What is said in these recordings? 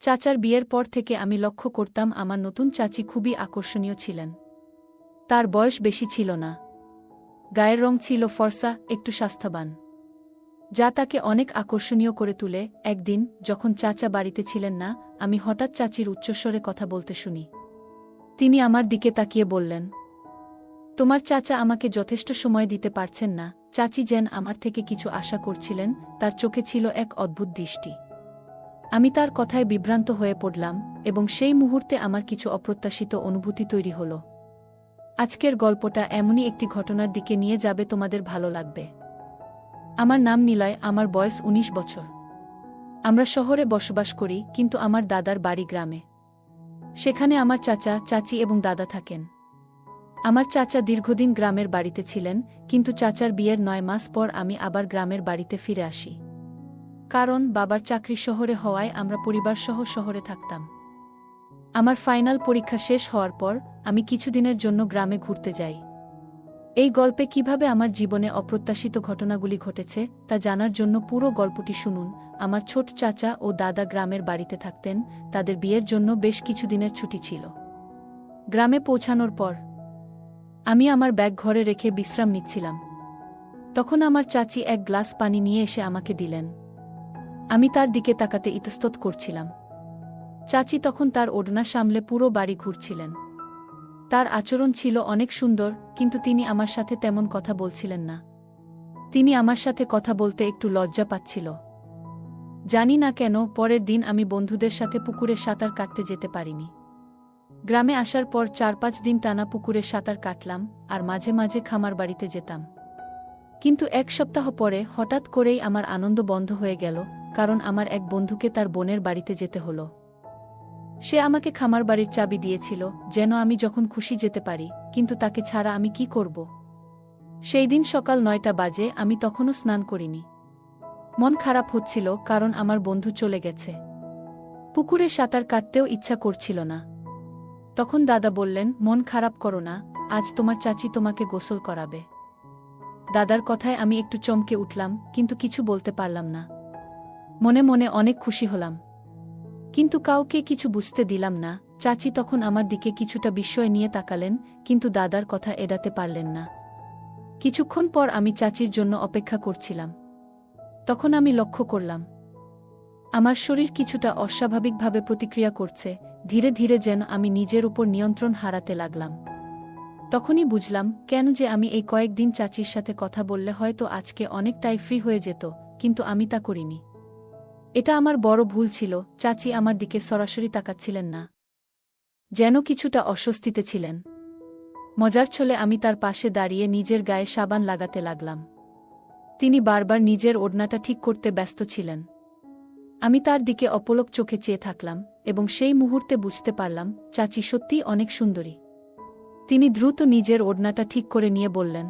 চাচার বিয়ের পর থেকে আমি লক্ষ্য করতাম আমার নতুন চাচি খুবই আকর্ষণীয় ছিলেন। তার বয়স বেশি ছিল না। গায়ের রং ছিল ফর্সা, একটু স্বাস্থ্যবান, যা তাকে অনেক আকর্ষণীয় করে তুলে। একদিন যখন চাচা বাড়িতে ছিলেন না, আমি হঠাৎ চাচির উচ্চস্বরে কথা বলতে শুনি। তিনি আমার দিকে তাকিয়ে বললেন, তোমার চাচা আমাকে যথেষ্ট সময় দিতে পারছেন না। চাচি যেন আমার থেকে কিছু আশা করছিলেন, তার চোখে ছিল এক অদ্ভুত দৃষ্টি। আমি তার কথায় বিভ্রান্ত হয়ে পড়লাম এবং সেই মুহূর্তে আমার কিছু অপ্রত্যাশিত অনুভূতি তৈরি হল। আজকের গল্পটা এমনই একটি ঘটনার দিকে নিয়ে যাবে, তোমাদের ভালো লাগবে। আমার নাম নিলয়, আমার বয়স ১৯ বছর। আমরা শহরে বসবাস করি, কিন্তু আমার দাদার বাড়ি গ্রামে। সেখানে আমার চাচা, চাচি এবং দাদা থাকেন। আমার চাচা দীর্ঘদিন গ্রামের বাড়িতে ছিলেন, কিন্তু চাচার বিয়ের ৯ মাস পর আমি আবার গ্রামের বাড়িতে ফিরে আসি। কারণ বাবার চাকরি শহরে হওয়ায় আমরা পরিবারসহ শহরে থাকতাম। আমার ফাইনাল পরীক্ষা শেষ হওয়ার পর আমি কিছুদিনের জন্য গ্রামে ঘুরতে যাই। এই গল্পে কিভাবে আমার জীবনে অপ্রত্যাশিত ঘটনাগুলি ঘটেছে তা জানার জন্য পুরো গল্পটি শুনুন। আমার ছোট চাচা ও দাদা গ্রামের বাড়িতে থাকতেন, তাদের বিয়ের জন্য বেশ কিছুদিনের ছুটি ছিল। গ্রামে পৌঁছানোর পর আমি আমার ব্যাগ ঘরে রেখে বিশ্রাম নিচ্ছিলাম। তখন আমার চাচি এক গ্লাস পানি নিয়ে এসে আমাকে দিলেন। আমি তার দিকে তাকাতে ইতস্তত করছিলাম। চাচি তখন তার ওড়না সামলে পুরো বাড়ি ঘুরছিলেন। তার আচরণ ছিল অনেক সুন্দর, কিন্তু তিনি আমার সাথে তেমন কথা বলছিলেন না। তিনি আমার সাথে কথা বলতে একটু লজ্জা পাচ্ছিল। জানি না কেন পরের দিন আমি বন্ধুদের সাথে পুকুরে সাঁতার কাটতে যেতে পারিনি। গ্রামে আসার পর ৪-৫ দিন টানা পুকুরে সাঁতার কাটলাম আর মাঝে মাঝে খামার বাড়িতে যেতাম। কিন্তু ১ সপ্তাহ পরে হঠাৎ করেই আমার আনন্দ বন্ধ হয়ে গেল, কারণ আমার এক বন্ধুকে তার বোনের বাড়িতে যেতে হলো। সে আমাকে খামার বাড়ির চাবি দিয়েছিল, যেন আমি যখন খুশি যেতে পারি, কিন্তু তাকে ছাড়া আমি কি করব? সেই দিন সকাল ৯টা বাজে, আমি তখনও স্নান করিনি। মন খারাপ হচ্ছিল, কারণ আমার বন্ধু চলে গেছে। পুকুরে সাঁতার কাটতেও ইচ্ছা করছিল না। তখন দাদা বললেন, মন খারাপ করো না, আজ তোমার চাচি তোমাকে গোসল করাবে। দাদার কথায় আমি একটু চমকে উঠলাম, কিন্তু কিছু বলতে পারলাম না। মনে মনে অনেক খুশি হলাম, কিন্তু কাউকে কিছু বুঝতে দিলাম না। চাচি তখন আমার দিকে কিছুটা বিস্ময় নিয়ে তাকালেন, কিন্তু দাদার কথা এড়াতে পারলেন না। কিছুক্ষণ পর আমি চাচির জন্য অপেক্ষা করছিলাম। তখন আমি লক্ষ্য করলাম আমার শরীর কিছুটা অস্বাভাবিকভাবে প্রতিক্রিয়া করছে, ধীরে ধীরে যেন আমি নিজের উপর নিয়ন্ত্রণ হারাতে লাগলাম। তখনই বুঝলাম কেন যে আমি এই কয়েকদিন চাচির সাথে কথা বললে হয়তো আজকে অনেকটাই ফ্রি হয়ে যেত, কিন্তু আমি তা করিনি। এটা আমার বড় ভুল ছিল। চাচি আমার দিকে সরাসরি তাকাচ্ছিলেন না, যেন কিছুটা অস্বস্তিতে ছিলেন। মজার ছলে আমি তার পাশে দাঁড়িয়ে নিজের গায়ে সাবান লাগাতে লাগলাম। তিনি বারবার নিজের ওড়নাটা ঠিক করতে ব্যস্ত ছিলেন। আমি তার দিকে অপলক চোখে চেয়ে থাকলাম এবং সেই মুহূর্তে বুঝতে পারলাম চাচি সত্যিই অনেক সুন্দরী। তিনি দ্রুত নিজের ওড়নাটা ঠিক করে নিয়ে বললেন,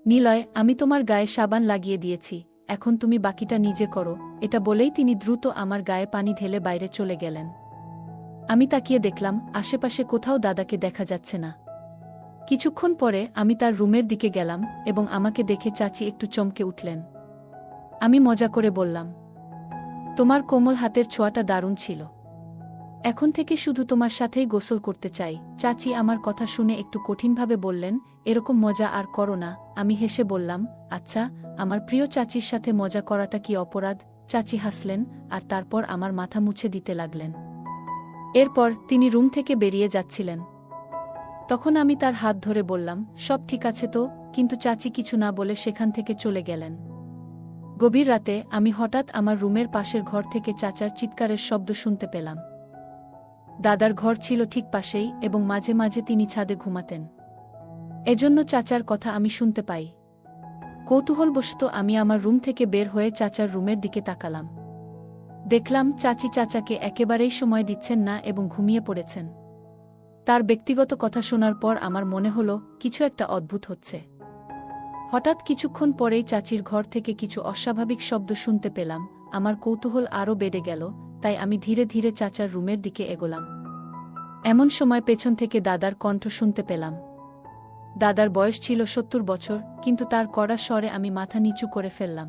নিলয়, আমি তোমার গায়ে সাবান লাগিয়ে দিয়েছি, এখন তুমি বাকিটা নিজে করো। এটা বলেই তিনি দ্রুত আমার গায়ে পানি ঢেলে বাইরে চলে গেলেন। আমি তাকিয়ে দেখলাম আশেপাশে কোথাও দাদাকে দেখা যাচ্ছে না। কিছুক্ষণ পরে আমি তার রুমের দিকে গেলাম এবং আমাকে দেখে চাচি একটু চমকে উঠলেন। আমি মজা করে বললাম, তোমার কোমল হাতের ছোঁয়াটা দারুণ ছিল। এখন থেকে শুধু তোমার সাথেই গোসল করতে চাই। চাচি আমার কথা শুনে একটু কঠিনভাবে বললেন, এরকম মজা আর করো না। আমি হেসে বললাম, আচ্ছা, আমার প্রিয় চাচির সাথে মজা করাটা কি অপরাধ? চাচি হাসলেন আর তারপর আমার মাথা মুছে দিতে লাগলেন। এরপর তিনি রুম থেকে বেরিয়ে যাচ্ছিলেন। তখন আমি তার হাত ধরে বললাম, সব ঠিক আছে তো? কিন্তু চাচি কিছু না বলে সেখান থেকে চলে গেলেন। গভীর রাতে আমি হঠাৎ আমার রুমের পাশের ঘর থেকে চাচার চিৎকারের শব্দ শুনতে পেলাম। দাদার ঘর ছিল ঠিক পাশেই এবং মাঝে মাঝে তিনি ছাদে ঘুমাতেন। এজন্য চাচার কথা আমি শুনতে পাই। কৌতূহলবশত আমি আমার রুম থেকে বের হয়ে চাচার রুমের দিকে তাকালাম। দেখলাম চাচি চাচাকে একেবারেই সময় দিচ্ছেন না এবং ঘুমিয়ে পড়েছেন। তার ব্যক্তিগত কথা শোনার পর আমার মনে হলো কিছু একটা অদ্ভুত হচ্ছে। হঠাৎ কিছুক্ষণ পরেই চাচির ঘর থেকে কিছু অস্বাভাবিক শব্দ শুনতে পেলাম। আমার কৌতূহল আরও বেড়ে গেল, তাই আমি ধীরে ধীরে চাচার রুমের দিকে এগোলাম। এমন সময় পেছন থেকে দাদার কণ্ঠ শুনতে পেলাম। দাদার বয়স ছিল ৭০ বছর, কিন্তু তার কড়া স্বরে আমি মাথা নিচু করে ফেললাম।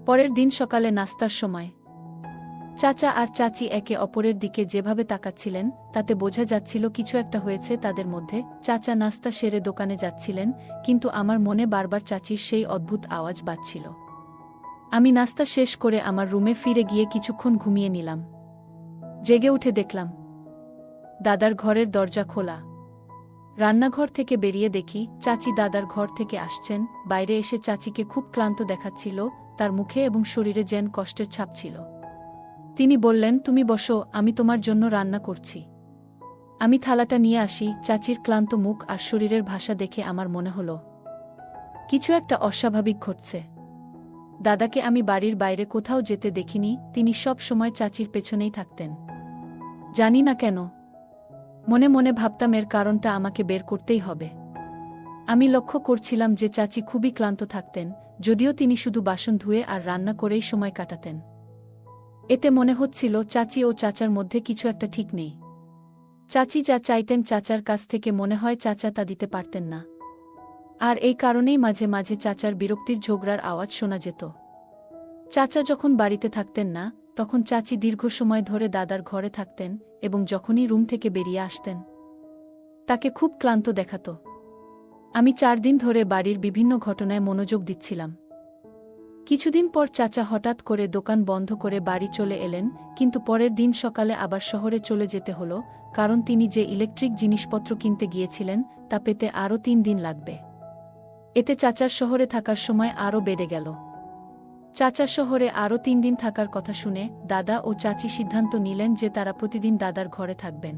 পরের দিন সকালে নাস্তার সময় চাচা আর চাচি একে অপরের দিকে যেভাবে তাকাচ্ছিলেন তাতে বোঝা যাচ্ছিল কিছু একটা হয়েছে তাদের মধ্যে। চাচা নাস্তা সেরে দোকানে যাচ্ছিলেন, কিন্তু আমার মনে বারবার চাচির সেই অদ্ভুত আওয়াজ বাজছিল। আমি নাস্তা শেষ করে আমার রুমে ফিরে গিয়ে কিছুক্ষণ ঘুমিয়ে নিলাম। জেগে উঠে দেখলাম দাদার ঘরের দরজা খোলা। রান্নাঘর থেকে বেরিয়ে দেখি চাচি দাদার ঘর থেকে আসছেন। বাইরে এসে চাচিকে খুব ক্লান্ত দেখাচ্ছিল, তার মুখে এবং শরীরে যেন কষ্টের ছাপ ছিল। তিনি বললেন, তুমি বসো, আমি তোমার জন্য রান্না করছি। আমি থালাটা নিয়ে আসি। চাচির ক্লান্ত মুখ আর শরীরের ভাষা দেখে আমার মনে হলো কিছু একটা অস্বাভাবিক ঘটছে। দাদাকে আমি বাড়ির বাইরে কোথাও যেতে দেখিনি, তিনি সব সময় চাচির পেছনেই থাকতেন। জানি না কেন, মনে মনে ভাবতাম এর কারণটা আমাকে বের করতেই হবে। আমি লক্ষ্য করছিলাম যে চাচি খুবই ক্লান্ত থাকতেন, যদিও তিনি শুধু বাসন ধুয়ে আর রান্না করেই সময় কাটাতেন। এতে মনে হচ্ছিল চাচি ও চাচার মধ্যে কিছু একটা ঠিক নেই। চাচি যা চাইতেন চাচার কাছ থেকে মনে হয় চাচা তা দিতে পারতেন না। আর এই কারণেই মাঝে মাঝে চাচার বিরক্তির ঝগড়ার আওয়াজ শোনা যেত। চাচা যখন বাড়িতে থাকতেন না, তখন চাচি দীর্ঘ সময় ধরে দাদার ঘরে থাকতেন এবং যখনই রুম থেকে বেরিয়ে আসতেন তাকে খুব ক্লান্ত দেখাত। আমি 4 দিন ধরে বাড়ির বিভিন্ন ঘটনায় মনোযোগ দিচ্ছিলাম। কিছুদিন পর চাচা হঠাৎ করে দোকান বন্ধ করে বাড়ি চলে এলেন, কিন্তু পরের দিন সকালে আবার শহরে চলে যেতে হলো, কারণ তিনি যে ইলেকট্রিক জিনিসপত্র কিনতে গিয়েছিলেন তা পেতে আরও 3 দিন লাগবে। এতে চাচার শহরে থাকার সময় আরও বেড়ে গেল। চাচা শহরে আরও 3 দিন থাকার কথা শুনে দাদা ও চাচি সিদ্ধান্ত নিলেন যে তারা প্রতিদিন দাদার ঘরে থাকবেন।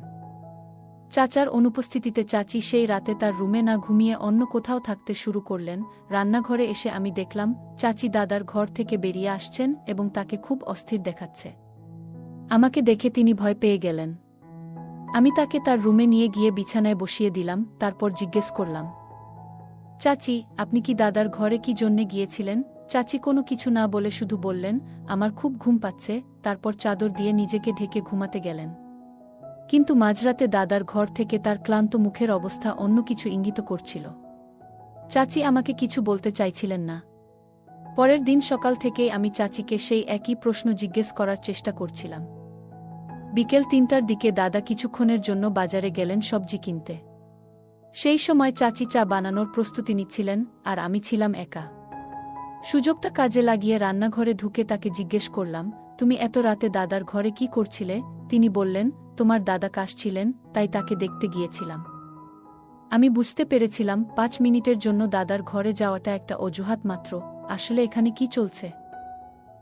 চাচার অনুপস্থিতিতে চাচি সেই রাতে তার রুমে না ঘুমিয়ে অন্য কোথাও থাকতে শুরু করলেন। রান্নাঘরে এসে আমি দেখলাম চাচি দাদার ঘর থেকে বেরিয়ে আসছেন এবং তাকে খুব অস্থির দেখাচ্ছে। আমাকে দেখে তিনি ভয় পেয়ে গেলেন। আমি তাকে তার রুমে নিয়ে গিয়ে বিছানায় বসিয়ে দিলাম, তারপর জিজ্ঞেস করলাম, চাচি, আপনি কি দাদার ঘরে কি জন্যে গিয়েছিলেন? চাচি কোনো কিছু না বলে শুধু বললেন, আমার খুব ঘুম পাচ্ছে। তারপর চাদর দিয়ে নিজেকে ঢেকে ঘুমাতে গেলেন। কিন্তু মাঝরাতে দাদার ঘর থেকে তার ক্লান্ত মুখের অবস্থা অন্য কিছু ইঙ্গিত করছিল। চাচি আমাকে কিছু বলতে চাইছিলেন না। পরের দিন সকাল থেকেই আমি চাচিকে সেই একই প্রশ্ন জিজ্ঞেস করার চেষ্টা করছিলাম। বিকেল 3টার দিকে দাদা কিছুক্ষণের জন্য বাজারে গেলেন সবজি কিনতে। সেই সময় চাচি চা বানানোর প্রস্তুতি নিচ্ছিলেন আর আমি ছিলাম একা। সুযোগটা কাজে লাগিয়ে রান্নাঘরে ঢুকে তাকে জিজ্ঞেস করলাম, তুমি এত রাতে দাদার ঘরে কি করছিলে? তিনি বললেন, তোমার দাদা কাশছিলেন, তাই তাকে দেখতে গিয়েছিলাম। আমি বুঝতে পেরেছিলাম 5 মিনিটের জন্য দাদার ঘরে যাওয়াটা একটা অজুহাত মাত্র। আসলে এখানে কি চলছে?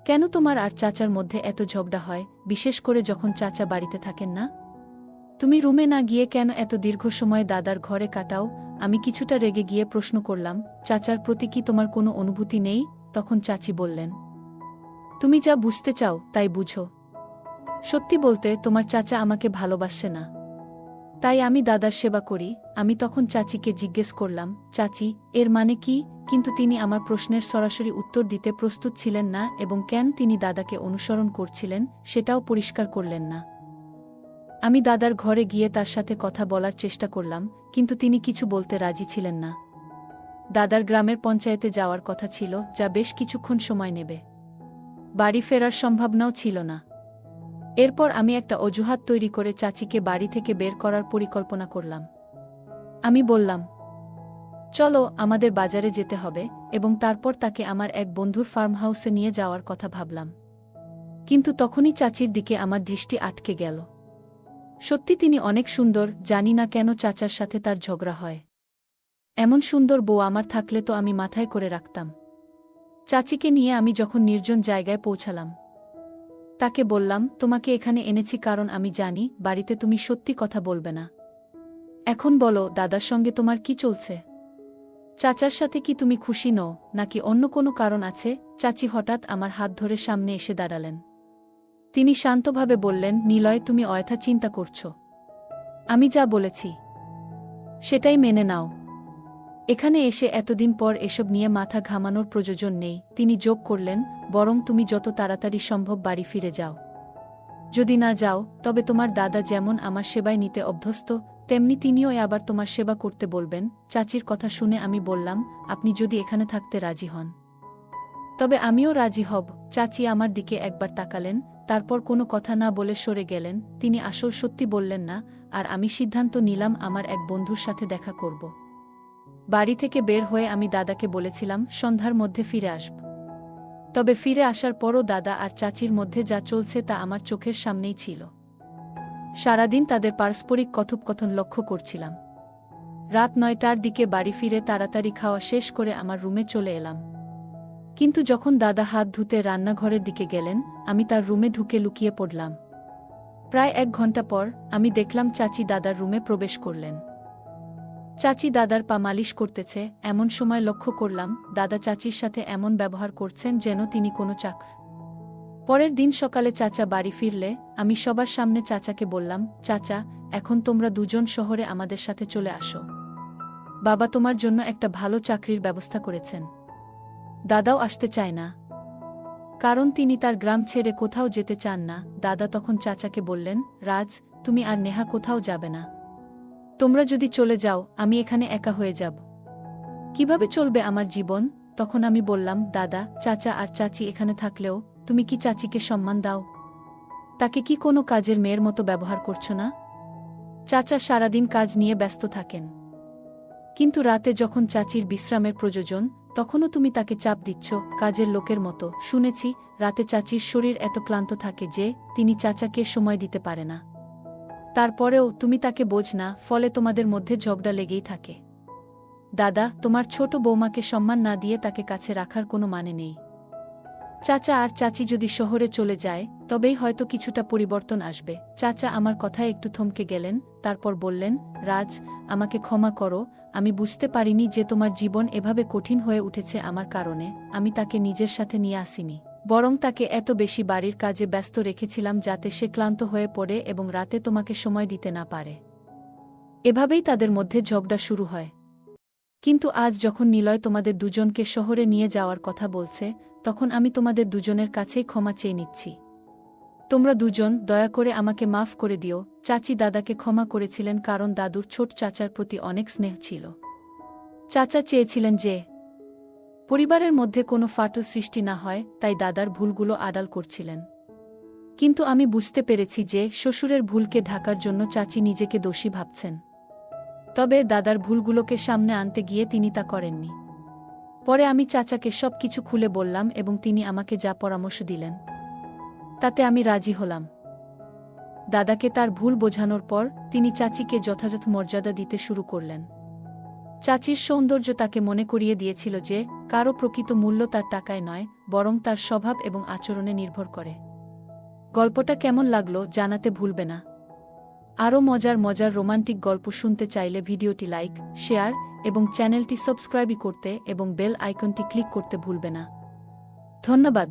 কেন তোমার আর চাচার মধ্যে এত ঝগড়া হয়, বিশেষ করে যখন চাচা বাড়িতে থাকেন না? তুমি রুমে না গিয়ে কেন এত দীর্ঘ সময় দাদার ঘরে কাটাও? আমি কিছুটা রেগে গিয়ে প্রশ্ন করলাম, চাচার প্রতি কি তোমার কোনো অনুভূতি নেই? তখন চাচি বললেন, তুমি যা বুঝতে চাও তাই বুঝো। সত্যি বলতে তোমার চাচা আমাকে ভালোবাসে না, তাই আমি দাদার সেবা করি। আমি তখন চাচিকে জিজ্ঞেস করলাম, চাচি, এর মানে কি? কিন্তু তিনি আমার প্রশ্নের সরাসরি উত্তর দিতে প্রস্তুত ছিলেন না এবং কেন তিনি দাদাকে অনুসরণ করছিলেন সেটাও পরিষ্কার করলেন না। আমি দাদার ঘরে গিয়ে তার সাথে কথা বলার চেষ্টা করলাম, কিন্তু তিনি কিছু বলতে রাজি ছিলেন না। দাদার গ্রামের পঞ্চায়েতে যাওয়ার কথা ছিল, যা বেশ কিছুক্ষণ সময় নেবে। বাড়ি ফেরার সম্ভাবনাও ছিল না। এরপর আমি একটা অজুহাত তৈরি করে চাচিকে বাড়ি থেকে বের করার পরিকল্পনা করলাম। আমি বললাম, চলো, আমাদের বাজারে যেতে হবে, এবং তারপর তাকে আমার এক বন্ধুর ফার্ম হাউসে নিয়ে যাওয়ার কথা ভাবলাম। কিন্তু তখনই চাচির দিকে আমার দৃষ্টি আটকে গেল। সত্যি তিনি অনেক সুন্দর, জানি না কেন চাচার সাথে তার ঝগড়া হয়। এমন সুন্দর বউ আমার থাকলে তো আমি মাথায় করে রাখতাম। চাচিকে নিয়ে আমি যখন নির্জন জায়গায় পৌঁছালাম, তাকে বললাম, তোমাকে এখানে এনেছি কারণ আমি জানি বাড়িতে তুমি সত্যি কথা বলবে না। এখন বলো, দাদার সঙ্গে তোমার কি চলছে? চাচার সাথে কি তুমি খুশি নও, নাকি অন্য কোনো কারণ আছে? চাচি হঠাৎ আমার হাত ধরে সামনে এসে দাঁড়ালেন। তিনি শান্তভাবে বললেন, নিলয়, তুমি অযথা চিন্তা করছো। আমি যা বলেছি সেটাই মেনে নাও। এখানে এসে এতদিন পর এসব নিয়ে মাথা ঘামানোর প্রয়োজন নেই। তিনি যোগ করলেন, বরং তুমি যত তাড়াতাড়ি সম্ভব বাড়ি ফিরে যাও। যদি না যাও, তবে তোমার দাদা যেমন আমার সেবায় নিতে অভ্যস্ত, তেমনি তিনিও আবার তোমার সেবা করতে বলবেন। চাচির কথা শুনে আমি বললাম, আপনি যদি এখানে থাকতে রাজি হন, তবে আমিও রাজি হব। চাচি আমার দিকে একবার তাকালেন, তারপর কোনো কথা না বলে সরে গেলেন। তিনি আসল সত্যি বললেন না, আর আমি সিদ্ধান্ত নিলাম আমার এক বন্ধুর সাথে দেখা করব। বাড়ি থেকে বের হয়ে আমি দাদাকে বলেছিলাম সন্ধ্যার মধ্যে ফিরে আসব। তবে ফিরে আসার পরও দাদা আর চাচির মধ্যে যা চলছে তা আমার চোখের সামনেই ছিল। সারাদিন তাদের পারস্পরিক কথোপকথন লক্ষ্য করছিলাম। রাত 9টার দিকে বাড়ি ফিরে তাড়াতাড়ি খাওয়া শেষ করে আমার রুমে চলে এলাম। কিন্তু যখন দাদা হাত ধুতে রান্নাঘরের দিকে গেলেন, আমি তার রুমে ঢুকে লুকিয়ে পড়লাম। প্রায় 1 ঘন্টা পর আমি দেখলাম চাচি দাদার রুমে প্রবেশ করলেন। চাচি দাদার পা মালিশ করতেছে, এমন সময় লক্ষ্য করলাম দাদা চাচির সাথে এমন ব্যবহার করছেন যেন তিনি কোনো চাকর। পরের দিন সকালে চাচা বাড়ি ফিরলে আমি সবার সামনে চাচাকে বললাম, চাচা, এখন তোমরা দুজন শহরে আমাদের সাথে চলে আসো। বাবা তোমার জন্য একটা ভালো চাকরির ব্যবস্থা করেছেন। দাদাও আসতে চায় না, কারণ তিনি তার গ্রাম ছেড়ে কোথাও যেতে চান না। দাদা তখন চাচাকে বললেন, রাজ, তুমি আর নেহা কোথাও যাবে না। তোমরা যদি চলে যাও আমি এখানে একা হয়ে যাব। কিভাবে চলবে আমার জীবন? তখন আমি বললাম, দাদা, চাচা আর চাচি এখানে থাকলেও তুমি কি চাচিকে সম্মান দাও? তাকে কি কোনো কাজের মেয়ের মতো ব্যবহার করছো না? চাচা সারাদিন কাজ নিয়ে ব্যস্ত থাকেন, কিন্তু রাতে যখন চাচির বিশ্রামের প্রয়োজন তখনও তুমি তাকে চাপ দিচ্ছ কাজের লোকের মতো। শুনেছি রাতে চাচির শরীর এত ক্লান্ত থাকে যে তিনি চাচাকে সময় দিতে পারে না। তারপরেও তুমি তাকে বোঝ না, ফলে তোমাদের মধ্যে ঝগড়া লেগেই থাকে। দাদা, তোমার ছোট বৌমাকে সম্মান না দিয়ে তাকে কাছে রাখার কোনো মানে নেই। চাচা আর চাচি যদি শহরে চলে যায় তবেই হয়তো কিছুটা পরিবর্তন আসবে। চাচা আমার কথায় একটু থমকে গেলেন, তারপর বললেন, রাজ, আমাকে ক্ষমা করো। আমি বুঝতে পারিনি যে তোমার জীবন এভাবে কঠিন হয়ে উঠেছে আমার কারণে। আমি তাকে নিজের সাথে নিয়ে আসিনি, বরং তাকে এত বেশি বাড়ির কাজে ব্যস্ত রেখেছিলাম যাতে সে ক্লান্ত হয়ে পড়ে এবং রাতে তোমাকে সময় দিতে না পারে। এভাবেই তাদের মধ্যে ঝগড়া শুরু হয়। কিন্তু আজ যখন নিলয় তোমাদের দুজনকে শহরে নিয়ে যাওয়ার কথা বলছে, তখন আমি তোমাদের দুজনের কাছেই ক্ষমা চেয়ে নিচ্ছি। তোমরা দুজন দয়া করে আমাকে মাফ করে দিও। চাচি দাদাকে ক্ষমা করেছিলেন কারণ দাদুর ছোট চাচার প্রতি অনেক স্নেহ ছিল। চাচা চেয়েছিলেন যে পরিবারের মধ্যে কোনো ফাটল সৃষ্টি না হয়, তাই দাদার ভুলগুলো আড়াল করছিলেন। কিন্তু আমি বুঝতে পেরেছি যে শ্বশুরের ভুলকে ঢাকার জন্য চাচি নিজেকে দোষী ভাবছেন। তবে দাদার ভুলগুলোকে সামনে আনতে গিয়ে তিনি তা করেননি। পরে আমি চাচাকে সব কিছু খুলে বললাম এবং তিনি আমাকে যা পরামর্শ দিলেন তাতে আমি রাজি হলাম। দাদাকে তার ভুল বোঝানোর পর তিনি চাচিকে যথাযথ মর্যাদা দিতে শুরু করলেন। চাচির সৌন্দর্য তাকে মনে করিয়ে দিয়েছিল যে কারও প্রকৃত মূল্য তার টাকায় নয়, বরং তার স্বভাব এবং আচরণে নির্ভর করে। গল্পটা কেমন লাগলো জানাতে ভুলবে না। আরও মজার মজার রোমান্টিক গল্প শুনতে চাইলে ভিডিওটি লাইক, শেয়ার এবং চ্যানেলটি সাবস্ক্রাইব করতে এবং বেল আইকনটি ক্লিক করতে ভুলবে না। ধন্যবাদ।